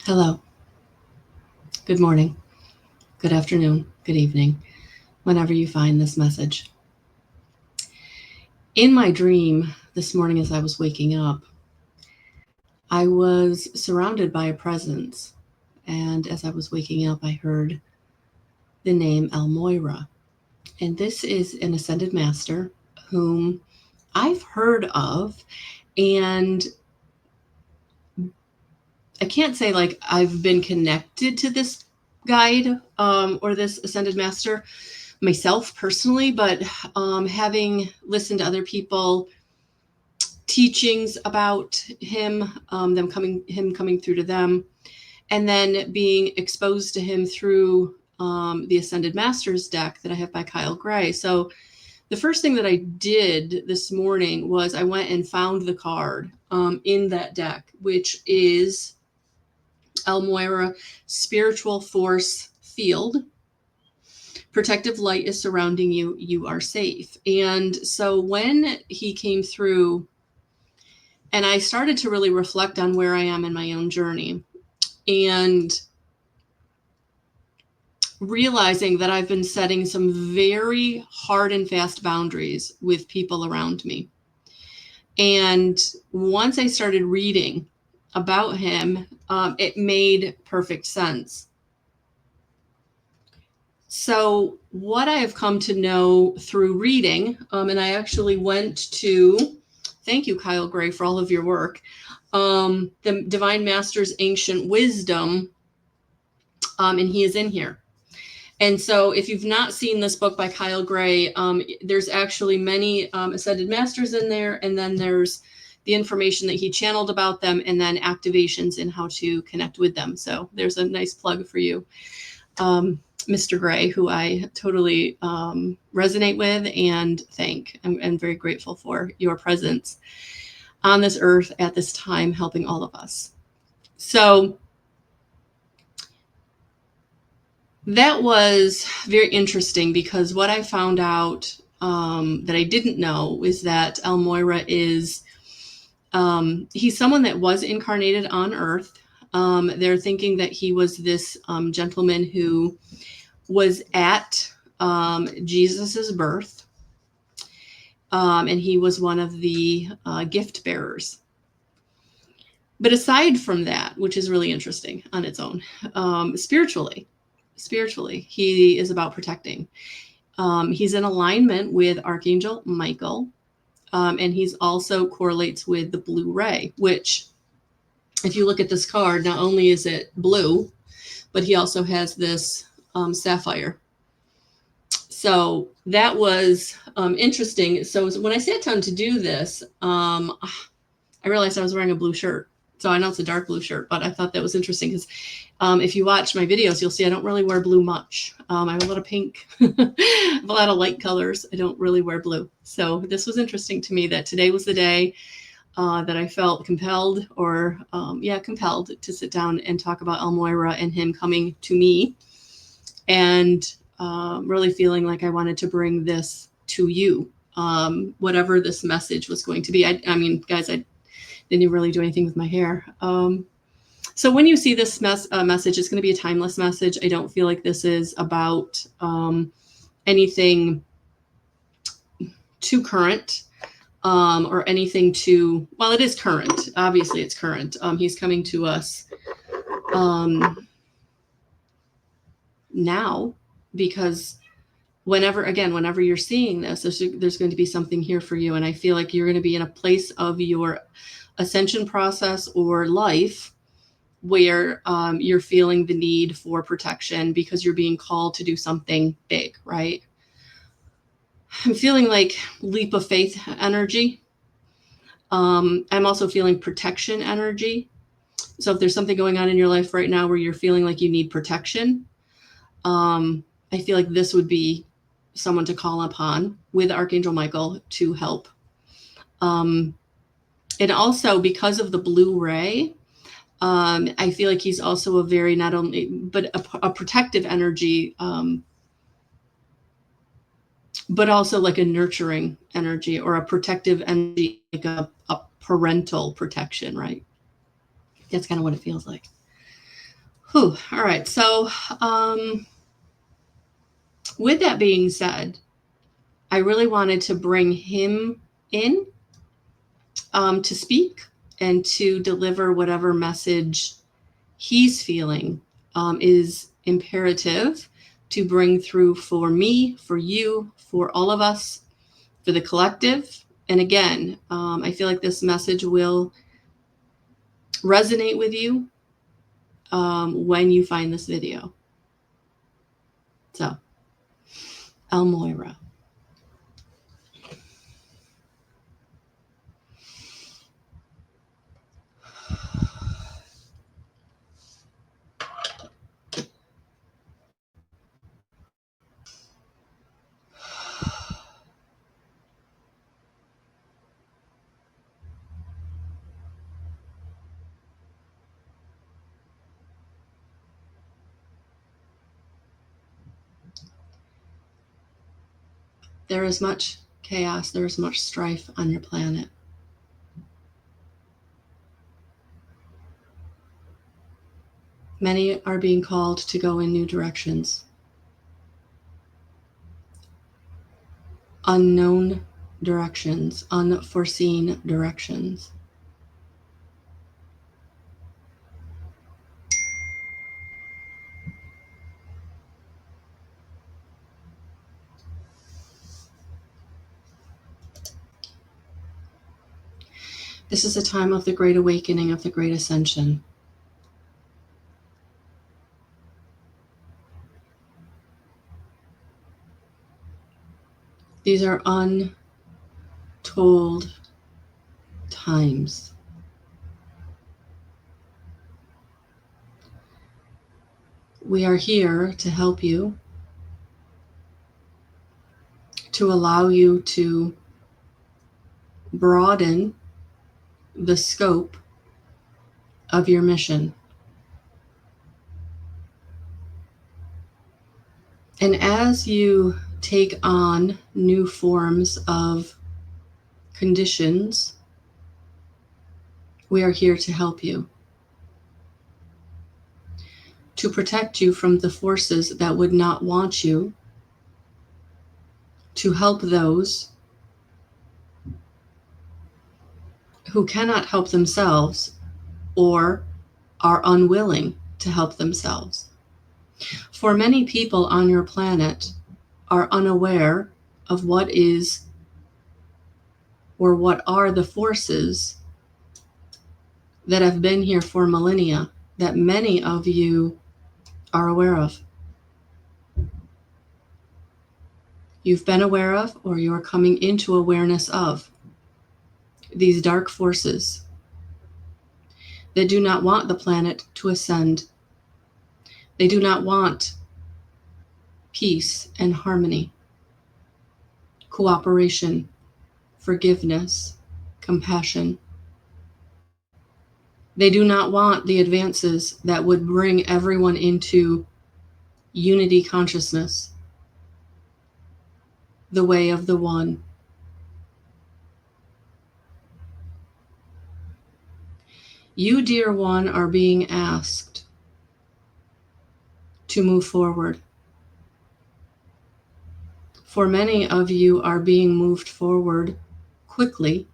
Hello, good morning, good afternoon, good evening, whenever you find this message. In my dream this morning as I was waking up, I was surrounded by a presence. And as I was waking up, I heard the name Moira. And this is an ascended master whom I've heard of. And I can't say like I've been connected to this guide or this ascended master myself personally, but having listened to other people teachings about him, him coming through to them, and then being exposed to him through the Ascended Masters deck that I have by Kyle Gray. So the first thing that I did this morning was I went and found the card in that deck, which is Moira, Spiritual Force Field. Protective light is surrounding you. You are safe. And so when he came through, and I started to really reflect on where I am in my own journey and realizing that I've been setting some very hard and fast boundaries with people around me. And once I started reading about him, it made perfect sense. So what I have come to know through reading, and I actually went to, thank you, Kyle Gray, for all of your work, the Divine Master's Ancient Wisdom, and he is in here. And so if you've not seen this book by Kyle Gray, there's actually many Ascended Masters in there, and then there's the information that he channeled about them, and then activations and how to connect with them. So there's a nice plug for you. Mr. Gray, who I totally resonate with and thank. I'm very grateful for your presence on this earth at this time, helping all of us. So that was very interesting because what I found out that I didn't know is that Moira is, he's someone that was incarnated on earth. They're thinking that he was this gentleman who was at Jesus's birth, and he was one of the gift bearers. But aside from that, which is really interesting on its own, spiritually, he is about protecting. He's in alignment with Archangel Michael, and he's also correlates with the blue ray, which if you look at this card, not only is it blue, but he also has this sapphire. So that was interesting. So when I sat down to do this, I realized I was wearing a blue shirt. So I know it's a dark blue shirt, but I thought that was interesting because if you watch my videos, you'll see I don't really wear blue much. I have a lot of pink, a lot of light colors. I don't really wear blue. So this was interesting to me that today was the day that I felt compelled compelled to sit down and talk about Moira and him coming to me, and really feeling like I wanted to bring this to you, whatever this message was going to be. I mean, guys, I didn't even really do anything with my hair. So when you see this message, it's going to be a timeless message. I don't feel like this is about anything too current. Or anything too, well, it is current. Obviously, it's current. He's coming to us now because whenever you're seeing this, there's going to be something here for you. And I feel like you're going to be in a place of your ascension process or life where you're feeling the need for protection because you're being called to do something big, right? I'm feeling like leap of faith energy. I'm also feeling protection energy. So if there's something going on in your life right now where you're feeling like you need protection, I feel like this would be someone to call upon with Archangel Michael to help. And also because of the blue ray, I feel like he's also a very, not only, but a protective energy, but also like a nurturing energy or a protective energy, like a parental protection, right? That's kind of what it feels like. Whew. All right. So, with that being said, I really wanted to bring him in to speak and to deliver whatever message he's feeling is imperative to bring through for me, for you, for all of us, for the collective. And again, I feel like this message will resonate with you when you find this video. So, Moira. There is much chaos, there is much strife on your planet. Many are being called to go in new directions. Unknown directions, unforeseen directions. This is a time of the great awakening, of the great ascension. These are untold times. We are here to help you, to allow you to broaden the scope of your mission. And as you take on new forms of conditions, we are here to help you, to protect you from the forces that would not want you, to help those who cannot help themselves or are unwilling to help themselves. For many people on your planet are unaware of what is or what are the forces that have been here for millennia that many of you are aware of. You've been aware of, or you're coming into awareness of, these dark forces that do not want the planet to ascend. They do not want peace and harmony, cooperation, forgiveness, compassion. They do not want the advances that would bring everyone into unity consciousness, the way of the one. You, dear one, are being asked to move forward. For many of you are being moved forward quickly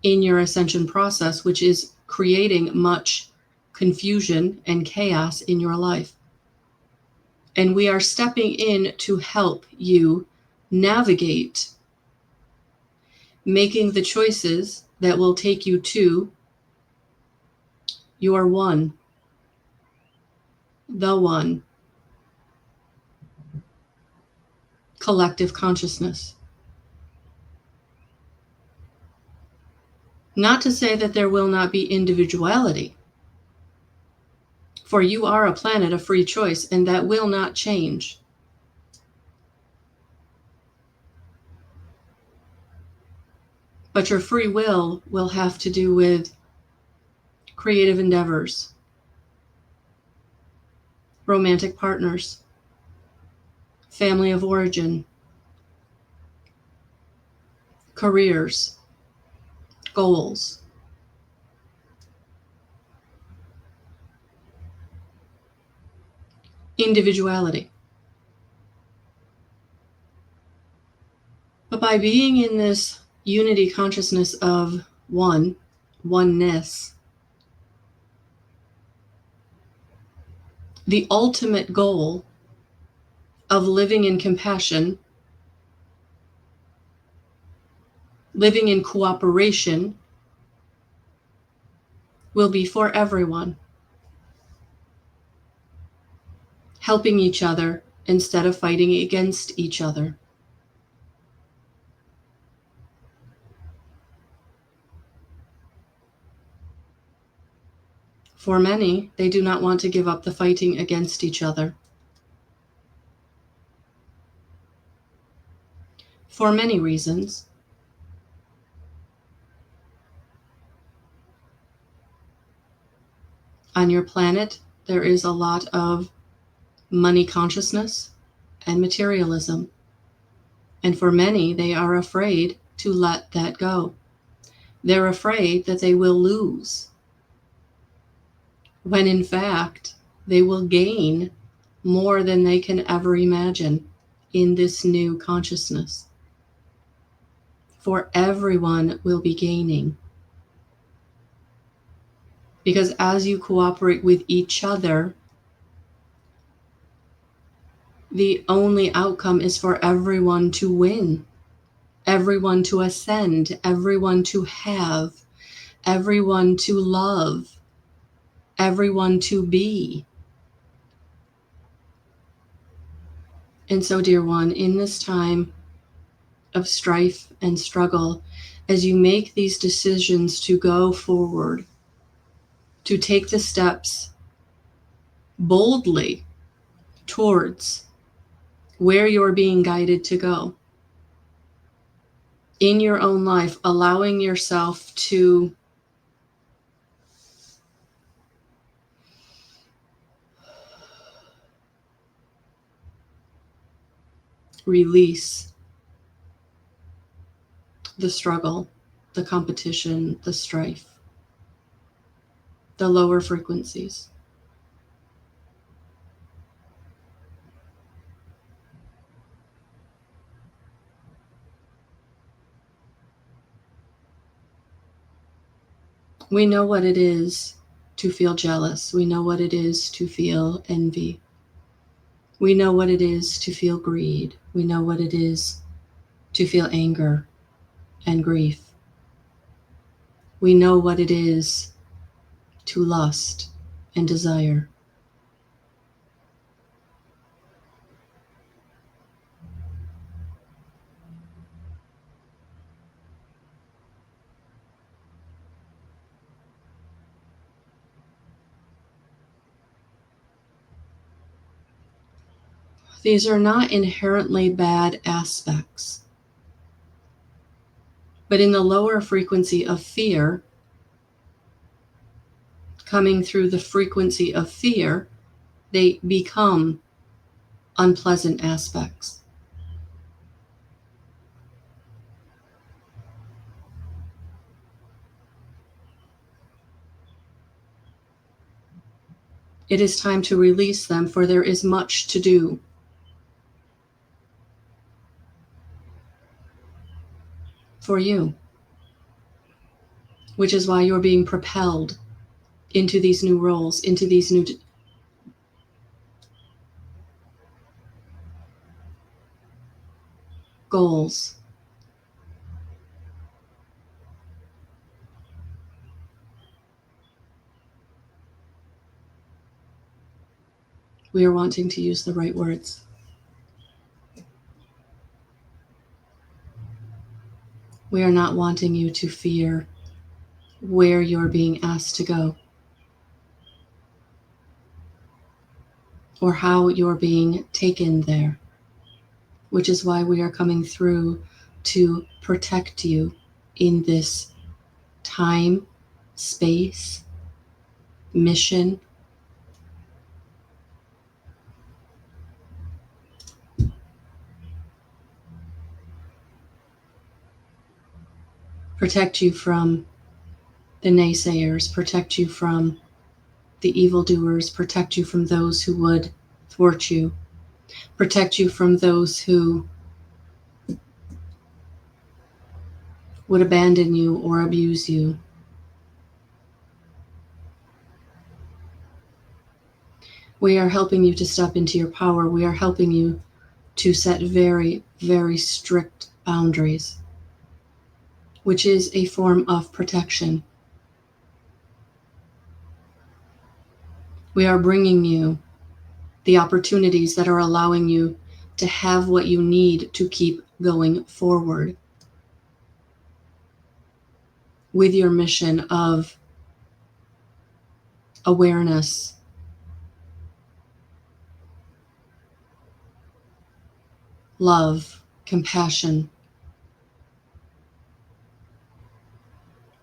in your ascension process, which is creating much confusion and chaos in your life. And we are stepping in to help you navigate making the choices that will take you to your one, the one, collective consciousness. Not to say that there will not be individuality, for you are a planet of free choice, and that will not change. But your free will have to do with creative endeavors, romantic partners, family of origin, careers, goals. individuality. But by being in this unity consciousness of oneness, the ultimate goal of living in compassion, living in cooperation, will be for everyone. Helping each other instead of fighting against each other. For many, they do not want to give up the fighting against each other. For many reasons. On your planet, there is a lot of money consciousness and materialism. And for many, they are afraid to let that go. They're afraid that they will lose, when in fact, they will gain more than they can ever imagine in this new consciousness. For everyone will be gaining. Because as you cooperate with each other, the only outcome is for everyone to win, everyone to ascend, everyone to have, everyone to love, everyone to be. And so, dear one, in this time of strife and struggle, as you make these decisions to go forward, to take the steps boldly towards where you're being guided to go in your own life, allowing yourself to release the struggle, the competition, the strife, the lower frequencies. We know what it is to feel jealous. We know what it is to feel envy. We know what it is to feel greed. We know what it is to feel anger and grief. We know what it is to lust and desire. These are not inherently bad aspects. But in the lower frequency of fear, coming through the frequency of fear, they become unpleasant aspects. It is time to release them, for there is much to do. For you. Which is why you're being propelled into these new roles, into these new goals. We are wanting to use the right words. We are not wanting you to fear where you're being asked to go, or how you're being taken there, which is why we are coming through to protect you in this time, space, mission. Protect you from the naysayers, protect you from the evildoers, protect you from those who would thwart you, protect you from those who would abandon you or abuse you. We are helping you to step into your power. We are helping you to set very, very strict boundaries, which is a form of protection. We are bringing you the opportunities that are allowing you to have what you need to keep going forward with your mission of awareness, love, compassion,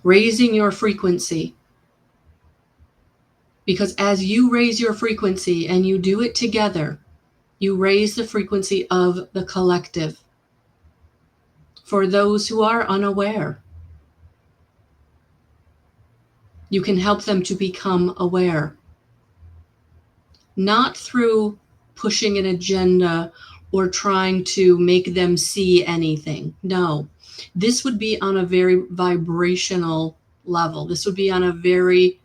raising your frequency. Because as you raise your frequency and you do it together, you raise the frequency of the collective. For those who are unaware, you can help them to become aware. Not through pushing an agenda or trying to make them see anything. No, this would be on a very vibrational level. This would be on a very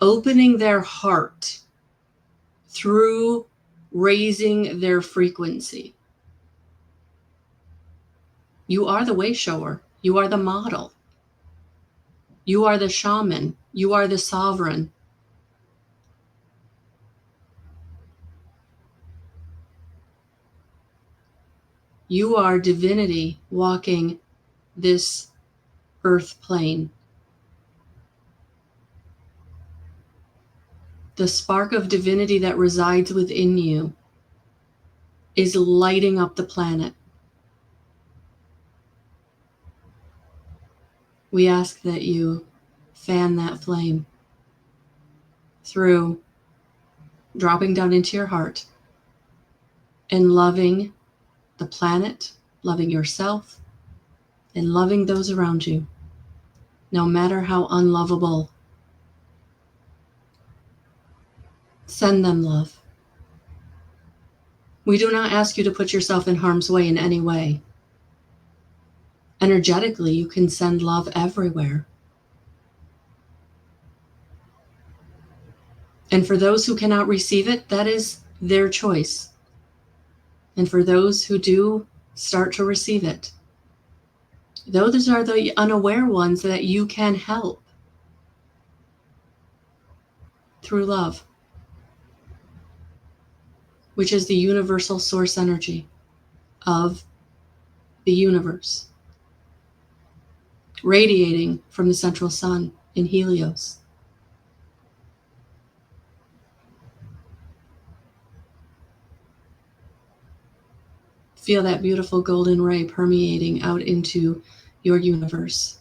opening their heart through raising their frequency. You are the way shower. You are the model. You are the shaman. You are the sovereign. You are divinity walking this earth plane. The spark of divinity that resides within you is lighting up the planet. We ask that you fan that flame through dropping down into your heart and loving the planet, loving yourself, and loving those around you, no matter how unlovable. Send them love. We do not ask you to put yourself in harm's way in any way. Energetically, you can send love everywhere. And for those who cannot receive it, that is their choice. And for those who do start to receive it, those are the unaware ones that you can help through love, which is the universal source energy of the universe, radiating from the central sun in Helios. Feel that beautiful golden ray permeating out into your universe,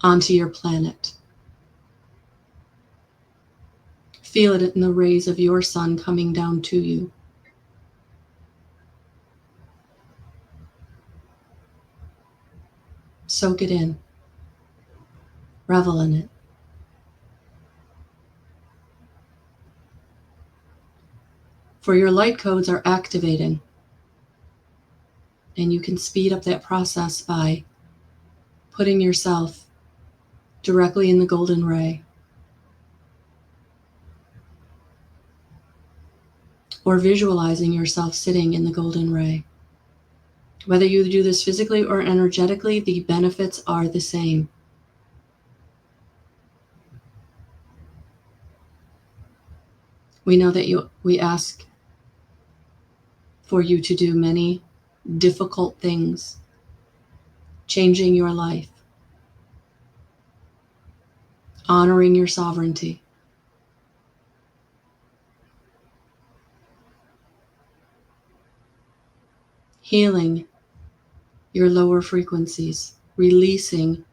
onto your planet. Feel it in the rays of your sun coming down to you. Soak it in. Revel in it. For your light codes are activating. And you can speed up that process by putting yourself directly in the golden ray, or visualizing yourself sitting in the golden ray. Whether you do this physically or energetically, the benefits are the same. We know that we ask for you to do many difficult things, changing your life, honoring your sovereignty, healing your lower frequencies, releasing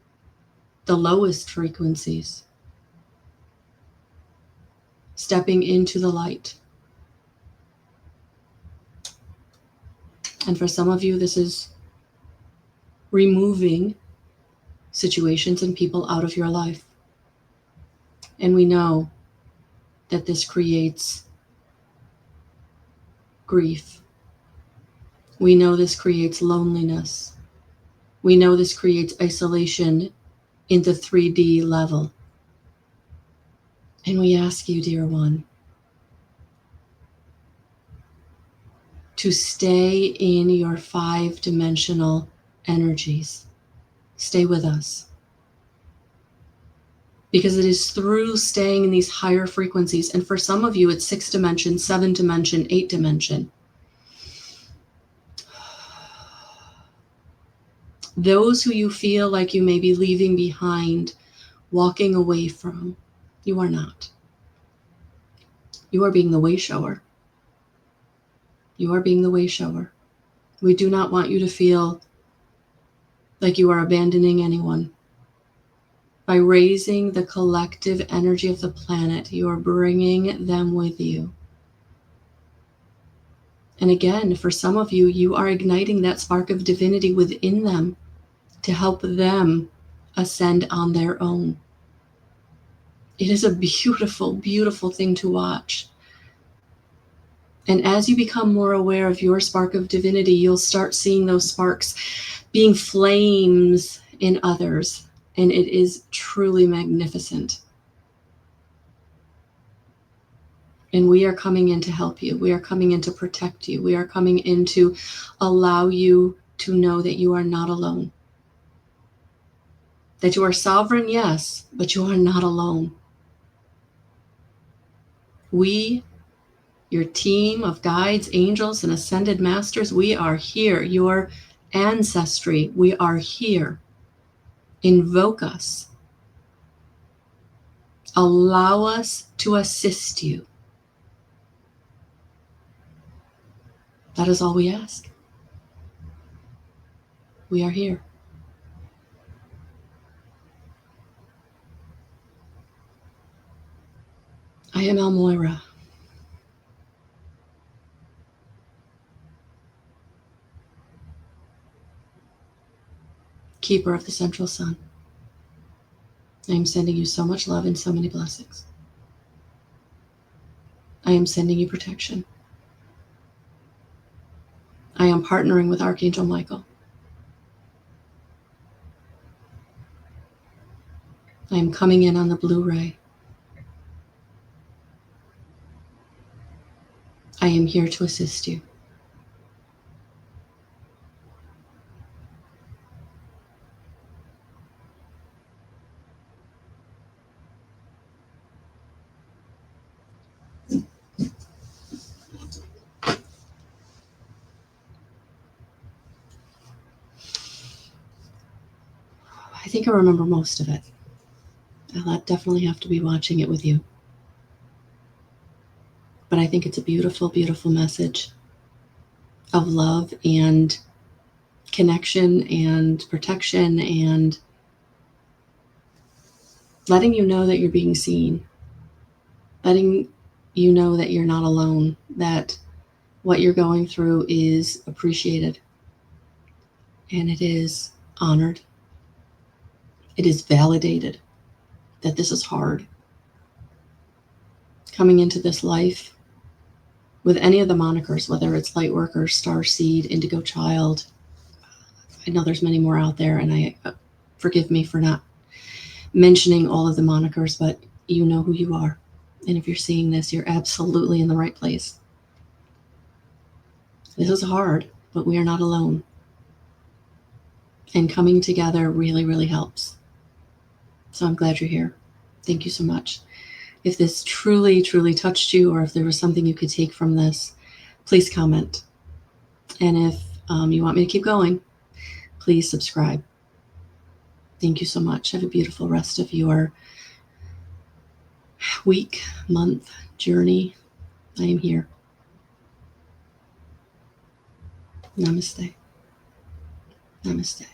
the lowest frequencies, stepping into the light. And for some of you, this is removing situations and people out of your life. And we know that this creates grief. We know this creates loneliness. We know this creates isolation in the 3D level. And we ask you, dear one, to stay in your 5-dimensional energies. Stay with us. Because it is through staying in these higher frequencies, and for some of you, it's 6 dimension, 7 dimension, 8 dimension. Those who you feel like you may be leaving behind, walking away from, you are not. You are being the way shower. You are being the way shower. We do not want you to feel like you are abandoning anyone. By raising the collective energy of the planet, you are bringing them with you. And again, for some of you, you are igniting that spark of divinity within them to help them ascend on their own. It is a beautiful, beautiful thing to watch. And as you become more aware of your spark of divinity, you'll start seeing those sparks being flames in others. And it is truly magnificent. And we are coming in to help you. We are coming in to protect you. We are coming in to allow you to know that you are not alone. That you are sovereign, yes, but you are not alone. We, your team of guides, angels, and ascended masters, we are here. Your ancestry, we are here. Invoke us. Allow us to assist you. That is all we ask. We are here. I am Moya, keeper of the central sun. I am sending you so much love and so many blessings. I am sending you protection. I am partnering with Archangel Michael. I am coming in on the blue ray. I am here to assist you. I think I remember most of it. I'll definitely have to be watching it with you. But I think it's a beautiful, beautiful message of love and connection and protection and letting you know that you're being seen. Letting you know that you're not alone, that what you're going through is appreciated and it is honored. It is validated that this is hard. Coming into this life with any of the monikers, whether it's Lightworker, Starseed, Indigo Child, I know there's many more out there, and I forgive me for not mentioning all of the monikers, but you know who you are. And if you're seeing this, you're absolutely in the right place. This is hard, but we are not alone. And coming together really, really helps. So I'm glad you're here. Thank you so much. If this truly, truly touched you, or if there was something you could take from this, please comment. And if you want me to keep going, please subscribe. Thank you so much. Have a beautiful rest of your week, month, journey. I am here. Namaste. Namaste.